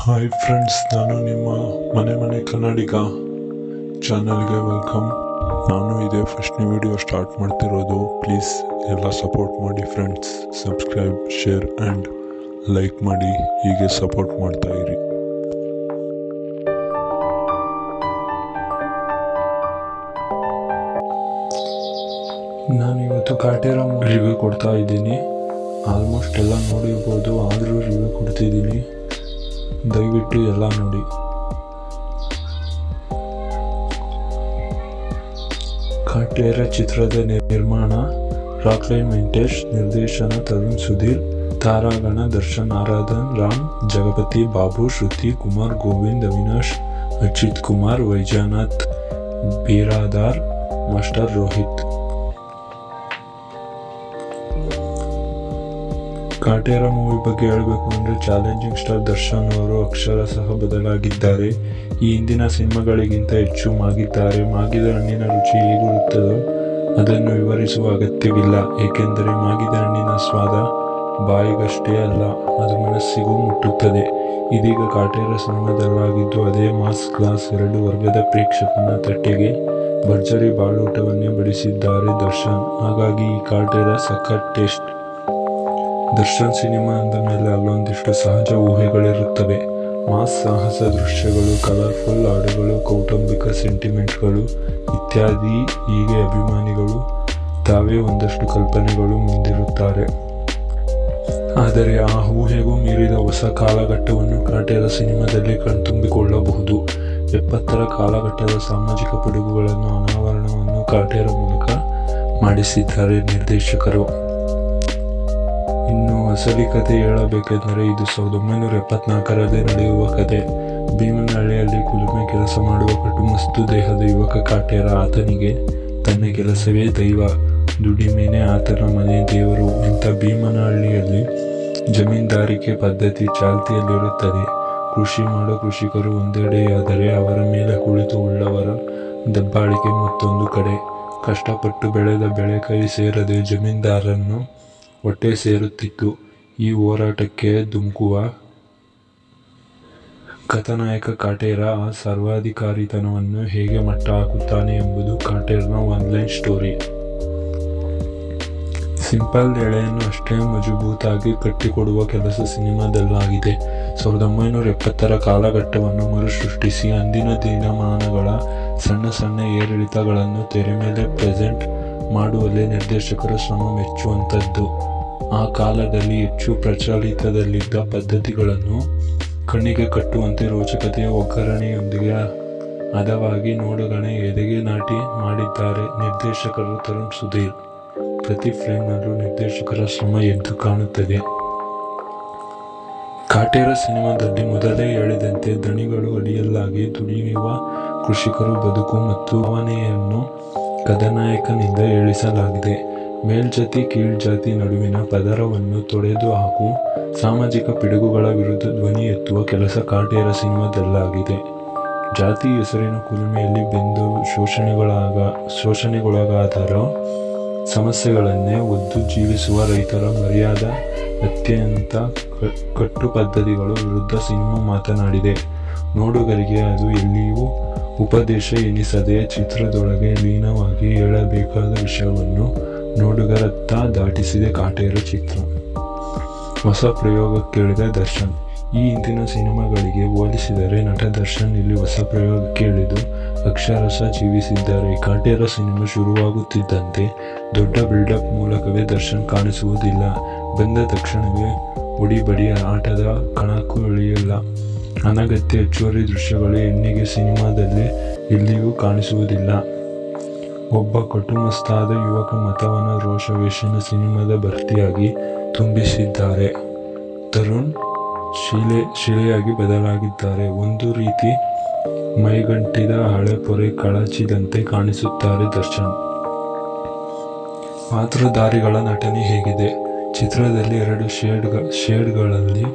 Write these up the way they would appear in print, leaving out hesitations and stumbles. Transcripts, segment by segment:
Hi friends, ನಾನು ನಿಮ್ಮ ಮನೆ ಕನ್ನಡಿಗ ಚಾನಲ್ಗೆ ವೆಲ್ಕಮ್. ನಾನು ಇದೇ ಫಸ್ಟ್ನೇ ವಿಡಿಯೋ ಸ್ಟಾರ್ಟ್ ಮಾಡ್ತಿರೋದು. ಪ್ಲೀಸ್ ಎಲ್ಲ ಸಪೋರ್ಟ್ ಮಾಡಿ friends. Subscribe, share and like ಮಾಡಿ. ಹೀಗೆ ಸಪೋರ್ಟ್ ಮಾಡ್ತಾ ಇರಿ. ನಾನಿವತ್ತು ಕಾಟೇರ ರಿವ್ಯೂ ಕೊಡ್ತಾ ಇದ್ದೀನಿ. ಆಲ್ಮೋಸ್ಟ್ ಎಲ್ಲ ನೋಡಿರ್ಬೋದು, ಆದರೂ ರಿವ್ಯೂ ಕೊಡ್ತಿದ್ದೀನಿ. ದಯವಿಟ್ಟು ಎಲ್ಲ ನೋಡಿ. ಕಾಟೇರ ಚಿತ್ರದ ನಿರ್ಮಾಣ ರಾಕ್ಲೈನ್ ವೆಂಕಟೇಶ್, ನಿರ್ದೇಶನ ತರುಣ್ ಸುಧೀರ್, ತಾರಾಗಣ ದರ್ಶನ್, ಆರಾಧನ್, ರಾಮ್, ಜಗಪತಿ, ಬಾಬು, ಶ್ರುತಿ, ಕುಮಾರ್, ಗೋವಿಂದ್, ಅವಿನಾಶ್, ಅಚ್ಯುತ್ ಕುಮಾರ್, ವೈಜನಾಥ್, ಬೀರಾದಾರ್, ಮಾಸ್ಟರ್ ರೋಹಿತ್. ಕಾಟೇರ ಮೂವಿ ಬಗ್ಗೆ ಹೇಳಬೇಕು ಅಂದರೆ ಚಾಲೆಂಜಿಂಗ್ ಸ್ಟಾರ್ ದರ್ಶನ್ ಅವರು ಅಕ್ಷರಶಃ ಬದಲಾಗಿದ್ದಾರೆ. ಈ ಹಿಂದಿನ ಸಿನಿಮಾಗಳಿಗಿಂತ ಹೆಚ್ಚು ಮಾಗಿದ್ದಾರೆ. ಮಾಗಿದ ಹಣ್ಣಿನ ರುಚಿ ಹೇಗಿರುತ್ತದೋ ಅದನ್ನು ವಿವರಿಸುವ ಅಗತ್ಯವಿಲ್ಲ, ಏಕೆಂದರೆ ಮಾಗಿದ ಹಣ್ಣಿನ ಸ್ವಾದ ಬಾಯಿಗಷ್ಟೇ ಅಲ್ಲ, ಅದು ಮನಸ್ಸಿಗೂ ಮುಟ್ಟುತ್ತದೆ. ಇದೀಗ ಕಾಟೇರ ಸಿನಿಮಾದಲ್ಲಾಗಿದ್ದು ಅದೇ ಮಾಸ್ ಕ್ಲಾಸ್ 2 ವರ್ಗದ ಪ್ರೇಕ್ಷಕನ ತಟ್ಟೆಗೆ ಭರ್ಜರಿ ಬಾಳೂಟವನ್ನೇ ಬಡಿಸಿದ್ದಾರೆ ದರ್ಶನ್. ಹಾಗಾಗಿ ಈ ಕಾಟೇರ ಸಖತ್ ಟೇಸ್ಟ್. ದರ್ಶನ್ ಸಿನಿಮಾ ಅಂದ ಮೇಲೆ ಅಲ್ಲೊಂದಿಷ್ಟು ಸಹಜ ಊಹೆಗಳಿರುತ್ತವೆ. ಮಾಸ್ ಸಾಹಸ ದೃಶ್ಯಗಳು, ಕಲರ್ಫುಲ್ ಹಾಡುಗಳು, ಕೌಟುಂಬಿಕ ಸೆಂಟಿಮೆಂಟ್ಗಳು ಇತ್ಯಾದಿ. ಹೀಗೆ ಅಭಿಮಾನಿಗಳು ತಾವೇ ಒಂದಷ್ಟು ಕಲ್ಪನೆಗಳು ಮುಂದಿರುತ್ತಾರೆ. ಆದರೆ ಆ ಊಹೆಗೂ ಮೀರಿದ ಹೊಸ ಕಾಲಘಟ್ಟವನ್ನು ಕಾಟೇರ ಸಿನಿಮಾದಲ್ಲಿ ಕಣ್ತುಂಬಿಕೊಳ್ಳಬಹುದು. 70ರ ಕಾಲಘಟ್ಟದ ಸಾಮಾಜಿಕ ಪಿಡುಗುಗಳನ್ನು ಅನಾವರಣವನ್ನು ಕಾಟೇರ ಮೂಲಕ ಮಾಡಿಸಿದ್ದಾರೆ ನಿರ್ದೇಶಕರು. ಇನ್ನು ಅಸಲಿ ಕತೆ ಹೇಳಬೇಕೆಂದರೆ ಇದು 1974ರಲ್ಲಿ ನಡೆಯುವ ಕತೆ. ಭೀಮನಹಳ್ಳಿಯಲ್ಲಿ ಕುಲುಮೆ ಕೆಲಸ ಮಾಡುವ ಕಟುಮಸ್ತು ದೇಹದ ಯುವಕ ಕಾಟೇರ. ಆತನಿಗೆ ತನ್ನ ಕೆಲಸವೇ ದೈವ, ದುಡಿಮೆನೇ ಆತನ ಮನೆ ದೇವರು. ಇಂಥ ಭೀಮನಹಳ್ಳಿಯಲ್ಲಿ ಜಮೀನ್ದಾರಿಕೆ ಪದ್ಧತಿ ಚಾಲ್ತಿಯಲ್ಲಿರುತ್ತದೆ. ಕೃಷಿ ಮಾಡೋ ಕೃಷಿಕರು ಒಂದೆಡೆಯಾದರೆ ಅವರ ಮೇಲೆ ಕುಳಿತು ಉಳ್ಳವರ ದಬ್ಬಾಳಿಕೆ ಮತ್ತೊಂದು ಕಡೆ. ಕಷ್ಟಪಟ್ಟು ಬೆಳೆದ ಬೆಳೆ ಕೈ ಸೇರದೆ ಜಮೀನ್ದಾರನ್ನು ಹೊಟ್ಟೆ ಸೇರುತ್ತಿತ್ತು. ಈ ಹೋರಾಟಕ್ಕೆ ಧುಮುಕುವ ಕಥಾನಾಯಕ ಕಾಟೇರ ಆ ಸರ್ವಾಧಿಕಾರಿತನವನ್ನು ಹೇಗೆ ಮಟ್ಟ ಹಾಕುತ್ತಾನೆ ಎಂಬುದು ಕಾಟೇರನ ಒನ್ಲೈನ್ ಸ್ಟೋರಿ. ಸಿಂಪಲ್ ಎಳೆಯನ್ನು ಅಷ್ಟೇ ಮಜಬೂತಾಗಿ ಕಟ್ಟಿಕೊಡುವ ಕೆಲಸ ಸಿನಿಮಾದಲ್ಲಾಗಿದೆ. 1970ರ ಕಾಲಘಟ್ಟವನ್ನು ಮರುಸೃಷ್ಟಿಸಿ ಅಂದಿನ ದಿನಮಾನಗಳ ಸಣ್ಣ ಏರಿಳಿತಗಳನ್ನು ತೆರೆ ಮೇಲೆ ಪ್ರೆಸೆಂಟ್ ಮಾಡುವಲ್ಲಿ ನಿರ್ದೇಶಕರ ಶ್ರಮ ಮೆಚ್ಚುವಂಥದ್ದು. ಆ ಕಾಲದಲ್ಲಿ ಹೆಚ್ಚು ಪ್ರಚಲಿತದಲ್ಲಿದ್ದ ಪದ್ಧತಿಗಳನ್ನು ಕಣ್ಣಿಗೆ ಕಟ್ಟುವಂತೆ ರೋಚಕತೆಯ ಒಗ್ಗರಣೆಯೊಂದಿಗೆ ಹದವಾಗಿ ನೋಡುಗನ ಎದೆಗೆ ನಾಟಿ ಮಾಡಿದ್ದಾರೆ ನಿರ್ದೇಶಕರು ತರುಣ್ ಸುಧೀರ್. ಪ್ರತಿ ಫ್ರೇಮ್ನಲ್ಲೂ ನಿರ್ದೇಶಕರ ಶ್ರಮ ಎದ್ದು ಕಾಣುತ್ತದೆ. ಕಾಟೇರ ಸಿನಿಮಾದಲ್ಲಿ ಮೊದಲೇ ಹೇಳಿದಂತೆ ದಣಿಗಳು ಅಡಿಯಲ್ಲಾಗಿ ದುಡಿಯುವ ಕೃಷಿಕರು ಬದುಕು ಮತ್ತು ಭಾವನೆಯನ್ನು ಕಥಾನಾಯಕನಿಂದ ಹೇಳಿಸಲಾಗಿದೆ. ಮೇಲ್ಜಾತಿ ಕೀಳ್ಜಾತಿ ನಡುವಿನ ಪದರವನ್ನು ತೊಡೆದು ಹಾಕು ಸಾಮಾಜಿಕ ಪಿಡುಗುಗಳ ವಿರುದ್ಧ ಧ್ವನಿ ಎತ್ತುವ ಕೆಲಸ ಕಾಟೇರ ಸಿನಿಮಾದಲ್ಲಾಗಿದೆ. ಜಾತಿ ಹೆಸರಿನ ಕುಲುಮೆಯಲ್ಲಿ ಬೆಂದು ಶೋಷಣೆಗೊಳಗಾದರೋ ಸಮಸ್ಯೆಗಳನ್ನೇ ಒದ್ದು ಜೀವಿಸುವ ರೈತರ ಮರ್ಯಾದ ಅತ್ಯಂತ ಕಟ್ಟು ಪದ್ಧತಿಗಳ ವಿರುದ್ಧ ಸಿನಿಮಾ ಮಾತನಾಡಿದೆ. ನೋಡುಗರಿಗೆ ಅದು ಎಲ್ಲಿಯೂ ಉಪದೇಶ ಎನಿಸದೆ ಚಿತ್ರದೊಳಗೆ ಲೀನವಾಗಿ ಹೇಳಬೇಕಾದ ವಿಷಯವನ್ನು ನೋಡುಗರತ್ತ ದಾಟಿಸಿದೆ ಕಾಟೇರ ಚಿತ್ರ. ಹೊಸ ಪ್ರಯೋಗಕ್ಕಿಳಿದ ದರ್ಶನ್. ಈ ಹಿಂದಿನ ಸಿನಿಮಾಗಳಿಗೆ ಹೋಲಿಸಿದರೆ ನಟ ದರ್ಶನ್ ಇಲ್ಲಿ ಹೊಸ ಪ್ರಯೋಗಕ್ಕೆ ಇಳಿದು ಅಕ್ಷರಶಃ ಜೀವಿಸಿದ್ದಾರೆ. ಕಾಟೇರ ಸಿನಿಮಾ ಶುರುವಾಗುತ್ತಿದ್ದಂತೆ ದೊಡ್ಡ ಬಿಲ್ಡಪ್ ಮೂಲಕವೇ ದರ್ಶನ್ ಕಾಣಿಸುವುದಿಲ್ಲ. ಬಂದ ತಕ್ಷಣವೇ ಹೊಡಿಬಡಿ ಆಟದ ಕಣಕ್ಕೂ ಇಳಿಯಲ್ಲ. ಅನಗತ್ಯ ಹೆಚ್ಚುವರಿ ದೃಶ್ಯಗಳು ಹೆಣ್ಣಿಗೆ ಸಿನಿಮಾದಲ್ಲಿ ಎಲ್ಲಿಯೂ ಕಾಣಿಸುವುದಿಲ್ಲ. ಒಬ್ಬ ಕಟುಮಸ್ತಾದ ಯುವಕ ಮತವನ ರೋಷವೇಷನ ಸಿನಿಮಾದ ಭರ್ತಿಯಾಗಿ ತುಂಬಿಸಿದ್ದಾರೆ. ತರುಣ್ ಶಿಲೆಯಾಗಿ ಬದಲಾಗಿದ್ದಾರೆ. ಒಂದು ರೀತಿ ಮೈಗಂಟಿದ ಹಳೆ ಪೊರೆ ಕಳಚಿದಂತೆ ಕಾಣಿಸುತ್ತಾರೆ ದರ್ಶನ್. ಪಾತ್ರಧಾರಿಗಳ ನಟನೆ ಹೇಗಿದೆ? ಚಿತ್ರದಲ್ಲಿ 2 ಶೇಡ್ಗಳಲ್ಲಿ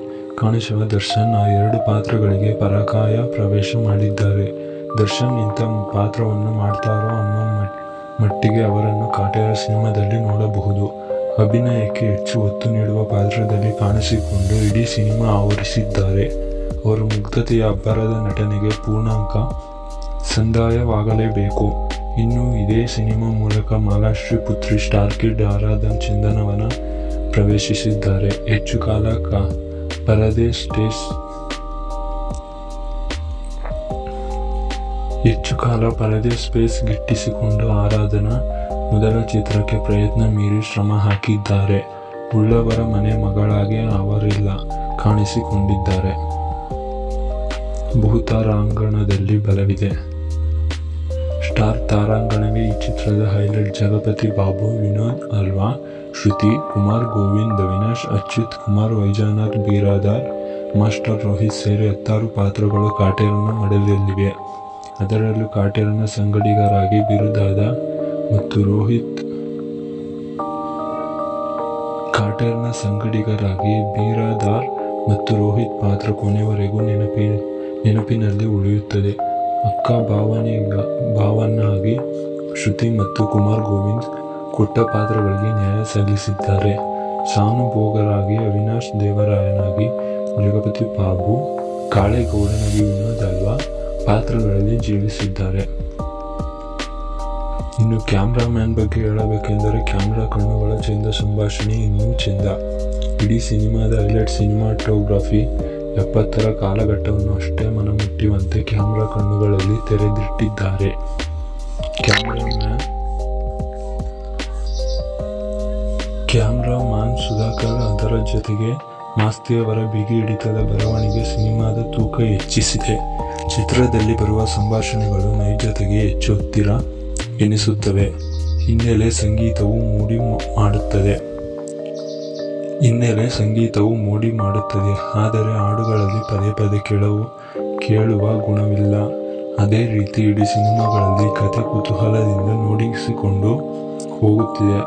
ಕಾಣಿಸುವ ದರ್ಶನ್ ಆ 2 ಪಾತ್ರಗಳಿಗೆ ಪರಕಾಯ ಪ್ರವೇಶ ಮಾಡಿದ್ದಾರೆ. ದರ್ಶನ್ ಇಂಥ ಪಾತ್ರವನ್ನು ಮಾಡ್ತಾರೋ ಅನ್ನೋ ಮಟ್ಟಿಗೆ ಅವರನ್ನು ಕಾಟೇರ ಸಿನಿಮಾದಲ್ಲಿ ನೋಡಬಹುದು. ಅಭಿನಯಕ್ಕೆ ಹೆಚ್ಚು ಒತ್ತು ನೀಡುವ ಪಾತ್ರದಲ್ಲಿ ಕಾಣಿಸಿಕೊಂಡು ಇಡೀ ಸಿನಿಮಾ ಆವರಿಸಿದ್ದಾರೆ. ಅವರ ಮುಗ್ಧತೆಯ ಅಬ್ಬರದ ನಟನೆಗೆ ಪೂರ್ಣಾಂಕ ಸಂದಾಯವಾಗಲೇಬೇಕು. ಇನ್ನು ಇದೇ ಸಿನಿಮಾ ಮೂಲಕ ಮಾಲಾಶ್ರೀ ಪುತ್ರಿ ಸ್ಟಾರ್ ಕಿಡ್ ಆರಾಧನ್ ಚಂದನವನ ಪ್ರವೇಶಿಸಿದ್ದಾರೆ. ಹೆಚ್ಚು ಕಾಲ ಪರದೆ ಸ್ಪೇಸ್ ಗಿಟ್ಟಿಸಿಕೊಂಡು ಆರಾಧನಾ ಮೊದಲ ಚಿತ್ರಕ್ಕೆ ಪ್ರಯತ್ನ ಮೀರಿ ಶ್ರಮ ಹಾಕಿದ್ದಾರೆ. ಉಳ್ಳವರ ಮನೆ ಮಗಳಾಗಿ ಅವರೆಲ್ಲ ಕಾಣಿಸಿಕೊಂಡಿದ್ದಾರೆ. ಬಹುತಾರಾಂಗಣದಲ್ಲಿ ಬಲವಿದೆ. ಸ್ಟಾರ್ ತಾರಾಂಗಣವೇ ಈ ಚಿತ್ರದ ಹೈಲೈಟ್. ಜಗಪತಿ ಬಾಬು, ವಿನೋದ್ ಅಲ್ವಾ, ಶ್ರುತಿ, ಕುಮಾರ್ ಗೋವಿಂದ್, ಅವಿನಾಶ್, ಅಚ್ಯುತ್ ಕುಮಾರ್, ವೈಜನಾಥ್ ಬಿರಾದಾರ್, ಮಾಸ್ಟರ್ ರೋಹಿತ್ ಸೇರಿ 10 ಪಾತ್ರಗಳು ಕಾಟೇರನ ಮಡಲಲ್ಲಿವೆ. ಅದರಲ್ಲೂ ಕಾಟೇರನ ಸಂಗಡಿಗರಾಗಿ ಬಿರುದಾದ ಮತ್ತು ರೋಹಿತ್ ಪಾತ್ರ ಕೊನೆವರೆಗೂ ನೆನಪಿನಲ್ಲಿ ಉಳಿಯುತ್ತದೆ. ಅಕ್ಕ ಭಾವನಾಗಿ ಶ್ರುತಿ ಮತ್ತು ಕುಮಾರ್ ಗೋವಿಂದ್ ಕೊಟ್ಟ ಪಾತ್ರಗಳಿಗೆ ನ್ಯಾಯ ಸಲ್ಲಿಸಿದ್ದಾರೆ. ಸಾನುಭೋಗರಾಗಿ ಅವಿನಾಶ್, ದೇವರಾಯನಾಗಿ ಜಗಪತಿ ಬಾಬು, ಕಾಳೇಗೌಡನಾಗಿ ವಿನೋದ್ ಅಲ್ವಾ ಪಾತ್ರಗಳಲ್ಲಿ ಜೀವಿಸಿದ್ದಾರೆ. ಇನ್ನು ಕ್ಯಾಮ್ರಾಮ್ಯಾನ್ ಬಗ್ಗೆ ಹೇಳಬೇಕೆಂದರೆ ಕ್ಯಾಮ್ರಾ ಕಣ್ಣುಗಳ ಚೆಂದ, ಸಂಭಾಷಣೆ ಇನ್ನೂ ಚೆಂದ. ಇಡೀ ಸಿನಿಮಾದ ಹೈಲೈಟ್ ಸಿನಿಮಾಟೋಗ್ರಫಿ. 70ರ ಕಾಲಘಟ್ಟವನ್ನು ಅಷ್ಟೇ ಮನಮುಟ್ಟುವಂತೆ ಕ್ಯಾಮ್ರಾ ಕಣ್ಣುಗಳಲ್ಲಿ ತೆರೆದಿಟ್ಟಿದ್ದಾರೆ. ಕ್ಯಾಮ್ರಾಮನ್ ಸುಧಾಕರ್, ಅದರ ಜೊತೆಗೆ ಮಾಸ್ತಿಯವರ ಬಿಗಿ ಹಿಡಿತದ ಬರವಣಿಗೆ ಸಿನಿಮಾದ ತೂಕ ಹೆಚ್ಚಿಸಿದೆ. ಚಿತ್ರದಲ್ಲಿ ಬರುವ ಸಂಭಾಷಣೆಗಳು ನೈಜತೆಗೆ ಹೆಚ್ಚು ಹತ್ತಿರ ಎನಿಸುತ್ತವೆ. ಹಿನ್ನೆಲೆ ಸಂಗೀತವು ಮೋಡಿ ಮಾಡುತ್ತದೆ. ಆದರೆ ಹಾಡುಗಳಲ್ಲಿ ಪದೇ ಪದೇ ಕೇಳುವ ಗುಣವಿಲ್ಲ. ಅದೇ ರೀತಿ ಇಡೀ ಸಿನಿಮಾಗಳಲ್ಲಿ ಕತೆ ಕುತೂಹಲದಿಂದ ನೋಡಿಸಿಕೊಂಡು ಹೋಗುತ್ತಿದೆ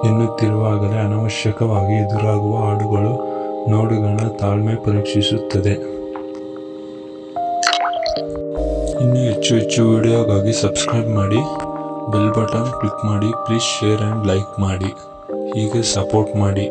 ಎನ್ನುತ್ತಿರುವಾಗಲೇ ಅನವಶ್ಯಕವಾಗಿ ಎದುರಾಗುವ ಹಾಡುಗಳು ನೋಡುಗನ ತಾಳ್ಮೆ ಪರೀಕ್ಷಿಸುತ್ತದೆ. ಇನ್ನೂ ಹೆಚ್ಚು ವಿಡಿಯೋಗಾಗಿ ಸಬ್ಸ್ಕ್ರೈಬ್ ಮಾಡಿ, ಬೆಲ್ ಬಟನ್ ಕ್ಲಿಕ್ ಮಾಡಿ, ಪ್ಲೀಸ್ ಶೇರ್ ಆ್ಯಂಡ್ ಲೈಕ್ ಮಾಡಿ. ಹೀಗೆ ಸಪೋರ್ಟ್ ಮಾಡಿ.